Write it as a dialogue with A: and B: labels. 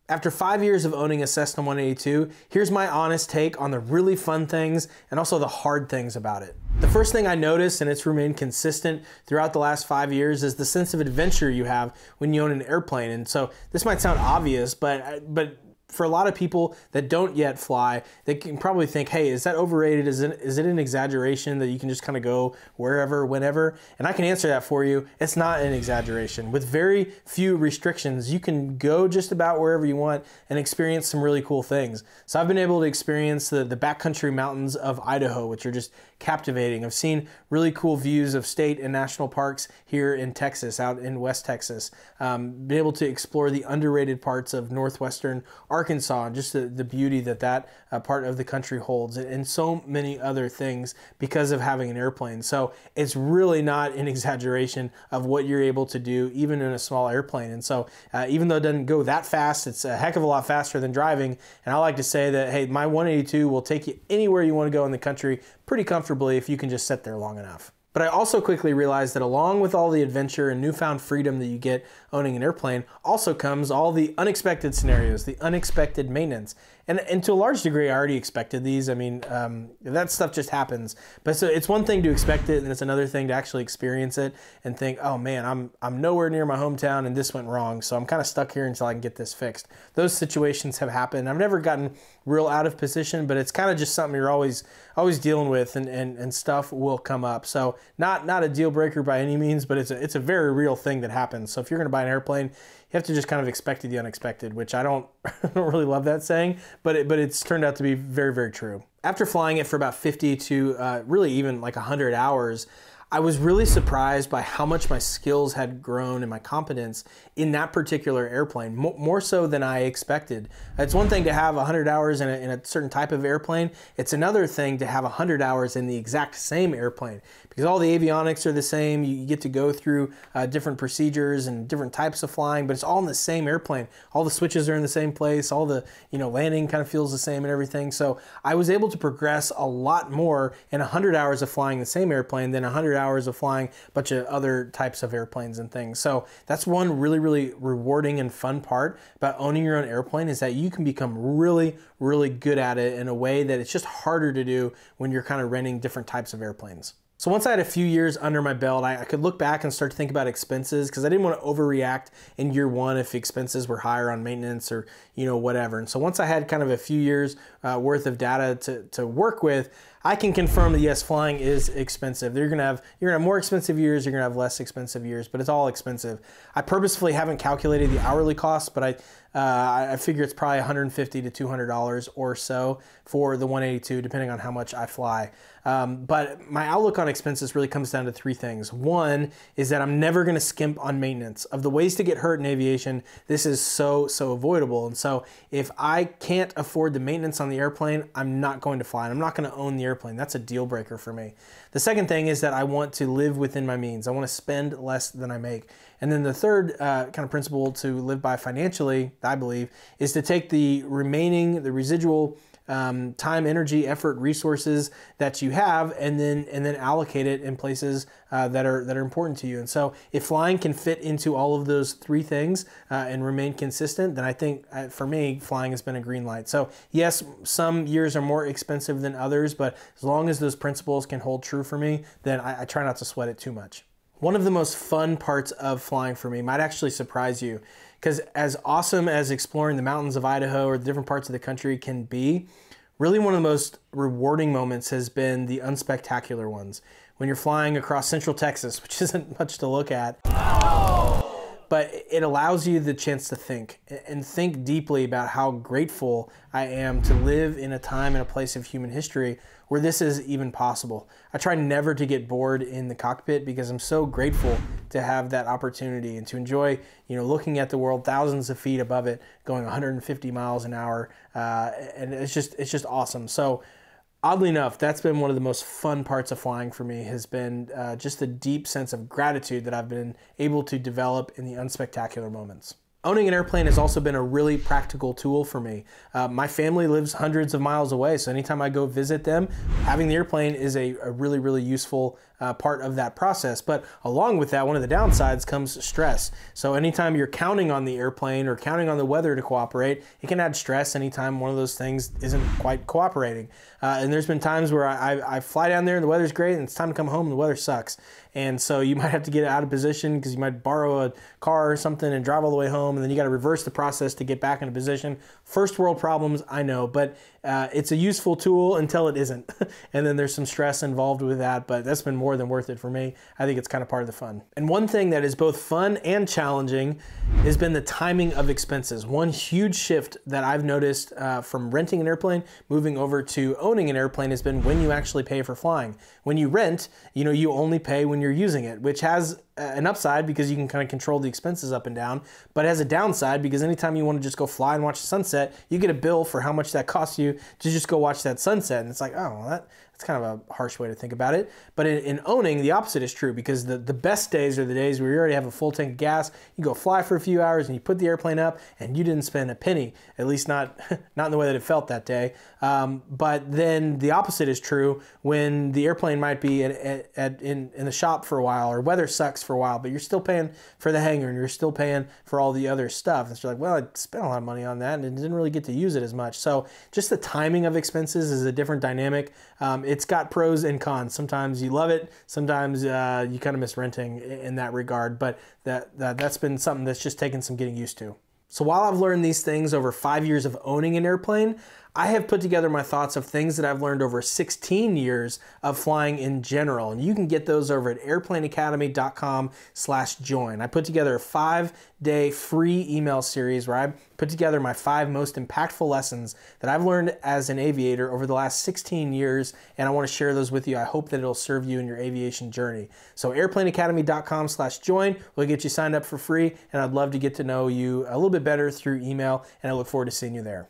A: After 5 years of owning a Cessna 182, here's my honest take on the really fun things and also the hard things about it. The first thing I noticed, and it's remained consistent throughout the last 5 years, is the sense of adventure you have when you own an airplane. And so this might sound obvious, but for a lot of people that don't yet fly, they can probably think, hey, is that overrated? Is it an exaggeration that you can just kind of go wherever, whenever? And I can answer that for you. It's not an exaggeration. With very few restrictions, you can go just about wherever you want and experience some really cool things. So I've been able to experience the backcountry mountains of Idaho, which are just captivating. I've seen really cool views of state and national parks here in Texas, out in West Texas. Been able to explore the underrated parts of northwestern Arkansas and just the beauty that part of the country holds, and so many other things because of having an airplane. So it's really not an exaggeration of what you're able to do even in a small airplane. And so even though it doesn't go that fast, it's a heck of a lot faster than driving. And I like to say that, hey, my 182 will take you anywhere you want to go in the country pretty comfortably if you can just sit there long enough. But I also quickly realized that along with all the adventure and newfound freedom that you get owning an airplane also comes all the unexpected scenarios, the unexpected maintenance. And to a large degree, I already expected these. I mean, that stuff just happens. But so it's one thing to expect it, and it's another thing to actually experience it and think, oh man, I'm nowhere near my hometown and this went wrong, so I'm kind of stuck here until I can get this fixed. Those situations have happened. I've never gotten real out of position, but it's kind of just something you're always dealing with, and stuff will come up. So not a deal breaker by any means, but it's a very real thing that happens. So if you're going to buy an airplane, you have to just kind of expect the unexpected, which I don't really love that saying, but it's turned out to be very, very true. After flying it for about 50 to really even like 100 hours, I was really surprised by how much my skills had grown and my competence in that particular airplane, more so than I expected. It's one thing to have 100 hours in a certain type of airplane. It's another thing to have 100 hours in the exact same airplane, because all the avionics are the same. You get to go through different procedures and different types of flying, but it's all in the same airplane. All the switches are in the same place. All the landing kind of feels the same and everything. So I was able to progress a lot more in 100 hours of flying the same airplane than 100 hours of flying a bunch of other types of airplanes and things. So that's one really, really rewarding and fun part about owning your own airplane, is that you can become really, really good at it in a way that it's just harder to do when you're kind of renting different types of airplanes. So once I had a few years under my belt, I could look back and start to think about expenses, because I didn't want to overreact in year one if expenses were higher on maintenance or whatever. And so once I had kind of a few years worth of data to work with, I can confirm that yes, flying is expensive. You're gonna have more expensive years, you're gonna have less expensive years, but it's all expensive. I purposefully haven't calculated the hourly costs, but I figure it's probably $150 to $200 or so for the 182, depending on how much I fly. But my outlook on expenses really comes down to three things. One is that I'm never gonna skimp on maintenance. Of the ways to get hurt in aviation, this is so avoidable. And so if I can't afford the maintenance on the airplane, I'm not going to fly, and I'm not gonna own the airplane. That's a deal breaker for me. The second thing is that I want to live within my means. I want to spend less than I make. And then the third kind of principle to live by financially, I believe, is to take the residual time, energy, effort, resources that you have, and then allocate it in places that are important to you. And so if flying can fit into all of those three things and remain consistent, then I think for me, flying has been a green light. So yes, some years are more expensive than others, but as long as those principles can hold true for me, then I try not to sweat it too much. One of the most fun parts of flying for me might actually surprise you, because as awesome as exploring the mountains of Idaho or the different parts of the country can be, really one of the most rewarding moments has been the unspectacular ones. When you're flying across central Texas, which isn't much to look at, but it allows you the chance to think deeply about how grateful I am to live in a time and a place of human history where this is even possible. I try never to get bored in the cockpit, because I'm so grateful to have that opportunity and to enjoy, looking at the world thousands of feet above it, going 150 miles an hour, and it's just awesome. So oddly enough, that's been one of the most fun parts of flying for me, has been just the deep sense of gratitude that I've been able to develop in the unspectacular moments. Owning an airplane has also been a really practical tool for me. My family lives hundreds of miles away, so anytime I go visit them, having the airplane is a really, really useful part of that process. But along with that, one of the downsides comes stress. So anytime you're counting on the airplane or counting on the weather to cooperate, it can add stress anytime one of those things isn't quite cooperating. And there's been times where I fly down there and the weather's great and it's time to come home and the weather sucks. And so you might have to get out of position because you might borrow a car or something and drive all the way home, and then you got to reverse the process to get back into position. First world problems, I know, but it's a useful tool until it isn't. And then there's some stress involved with that, but that's been more than worth it for me. I think it's kind of part of the fun. And one thing that is both fun and challenging has been the timing of expenses. One huge shift that I've noticed from renting an airplane, moving over to owning an airplane, has been when you actually pay for flying. When you rent, you only pay when you're using it, which has an upside because you can kind of control the expenses up and down, but it has a downside because anytime you want to just go fly and watch the sunset, you get a bill for how much that costs you to just go watch that sunset. And it's like, oh, well, that's kind of a harsh way to think about it. But in owning, the opposite is true, because the best days are the days where you already have a full tank of gas, you go fly for a few hours and you put the airplane up and you didn't spend a penny, at least not in the way that it felt that day. But then the opposite is true when the airplane might be in the shop for a while, or weather sucks for a while, but you're still paying for the hangar and you're still paying for all the other stuff. And so you're like, well, I spent a lot of money on that and didn't really get to use it as much. So just the timing of expenses is a different dynamic. It's got pros and cons. Sometimes you love it. Sometimes you kind of miss renting in that regard. But that's been something that's just taken some getting used to. So while I've learned these things over 5 years of owning an airplane, I have put together my thoughts of things that I've learned over 16 years of flying in general. And you can get those over at airplaneacademy.com/join. I put together a 5-day free email series where I put together my 5 most impactful lessons that I've learned as an aviator over the last 16 years. And I want to share those with you. I hope that it'll serve you in your aviation journey. So airplaneacademy.com/join will get you signed up for free. And I'd love to get to know you a little bit better through email. And I look forward to seeing you there.